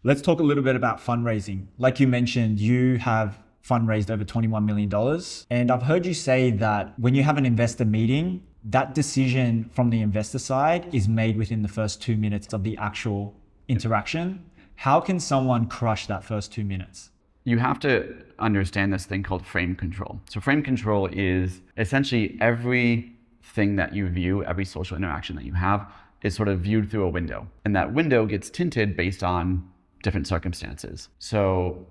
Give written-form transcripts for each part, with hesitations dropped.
Let's talk a little bit about fundraising. Like you mentioned, you have fundraised over $21 million. And I've heard you say that when you have an investor meeting, that decision from the investor side is made within the first 2 minutes of the actual interaction. How can someone crush that first 2 minutes? You have to understand this thing called frame control. So frame control is essentially everything that you view, every social interaction that you have is sort of viewed through a window. And that window gets tinted based on different circumstances. So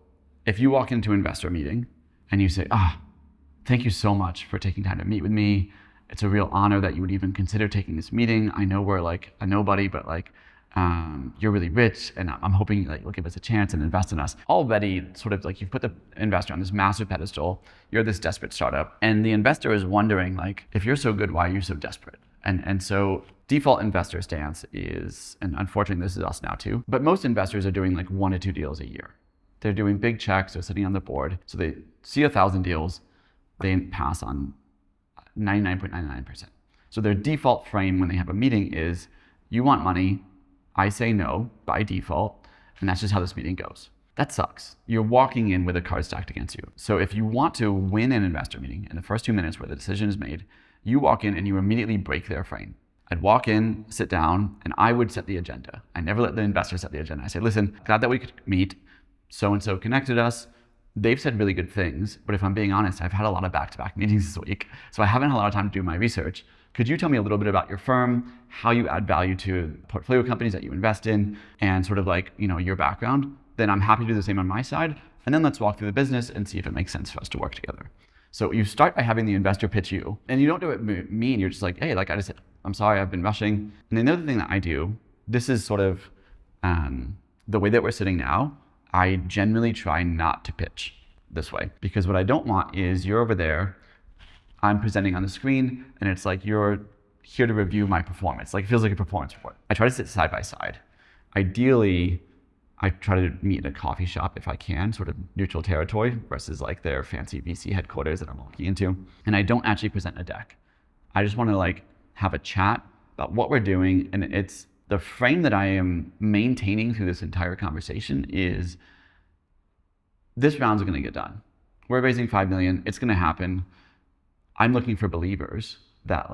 if you walk into an investor meeting and you say, thank you so much for taking time to meet with me. It's a real honor that you would even consider taking this meeting. I know we're like a nobody, but you're really rich and I'm hoping you'll give us a chance and invest in us. Already sort of like you've put the investor on this massive pedestal. You're this desperate startup. And the investor is wondering if you're so good, why are you so desperate? And so default investor stance is, and unfortunately this is us now too, but most investors are doing 1 to 2 deals a year. They're doing big checks, they're sitting on the board. So they see 1,000 deals, they pass on 99.99%. So their default frame when they have a meeting is, you want money, I say no by default, and that's just how this meeting goes. That sucks. You're walking in with a card stacked against you. So if you want to win an investor meeting in the first 2 minutes where the decision is made, you walk in and you immediately break their frame. I'd walk in, sit down, and I would set the agenda. I never let the investor set the agenda. I say, listen, glad that we could meet. So-and-so connected us. They've said really good things, but if I'm being honest, I've had a lot of back-to-back meetings this week, so I haven't had a lot of time to do my research. Could you tell me a little bit about your firm, how you add value to portfolio companies that you invest in, and sort of your background? Then I'm happy to do the same on my side, and then let's walk through the business and see if it makes sense for us to work together. So you start by having the investor pitch you, and you don't do it mean. You're just hey, I just said, I'm sorry, I've been rushing. And another thing that I do, this is sort of the way that we're sitting now, I generally try not to pitch this way, because what I don't want is you're over there, I'm presenting on the screen, and it's you're here to review my performance. It feels like a performance report. I try to sit side by side. Ideally, I try to meet in a coffee shop if I can, sort of neutral territory versus their fancy VC headquarters that I'm walking into. And I don't actually present a deck. I just want to have a chat about what we're doing. And it's the frame that I am maintaining through this entire conversation is this round's going to get done. We're raising 5 million. It's going to happen. I'm looking for believers that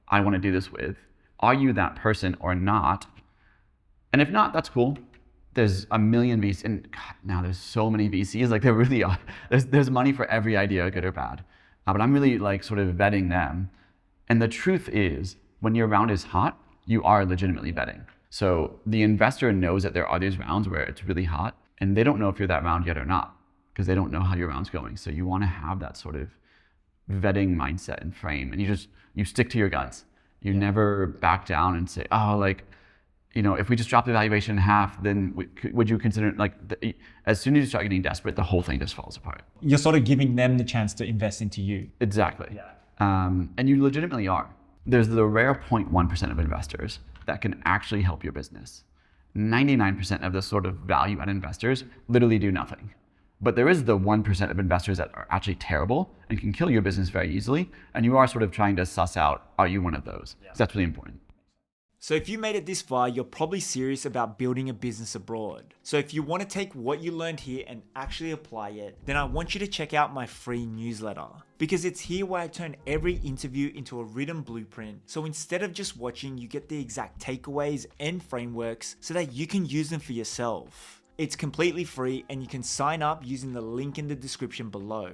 I want to do this with. Are you that person or not? And if not, that's cool. There's a million VCs, and God, now there's so many VCs. There really are. There's money for every idea, good or bad. But I'm really sort of vetting them. And the truth is, when your round is hot, you are legitimately betting. So the investor knows that there are these rounds where it's really hot, and they don't know if you're that round yet or not, because they don't know how your round's going. So you want to have that sort of vetting mindset and frame, and you stick to your guns. You never back down and say, if we just drop the valuation in half, then would you consider as soon as you start getting desperate, the whole thing just falls apart. You're sort of giving them the chance to invest into you. Exactly. Yeah. And you legitimately are. There's the rare 0.1% of investors that can actually help your business. 99% of the sort of value-add investors literally do nothing. But there is the 1% of investors that are actually terrible and can kill your business very easily. And you are sort of trying to suss out, are you one of those? Yeah. That's really important. So if you made it this far, you're probably serious about building a business abroad. So if you want to take what you learned here and actually apply it, then I want you to check out my free newsletter, because it's here where I turn every interview into a written blueprint. So instead of just watching, you get the exact takeaways and frameworks so that you can use them for yourself. It's completely free and you can sign up using the link in the description below.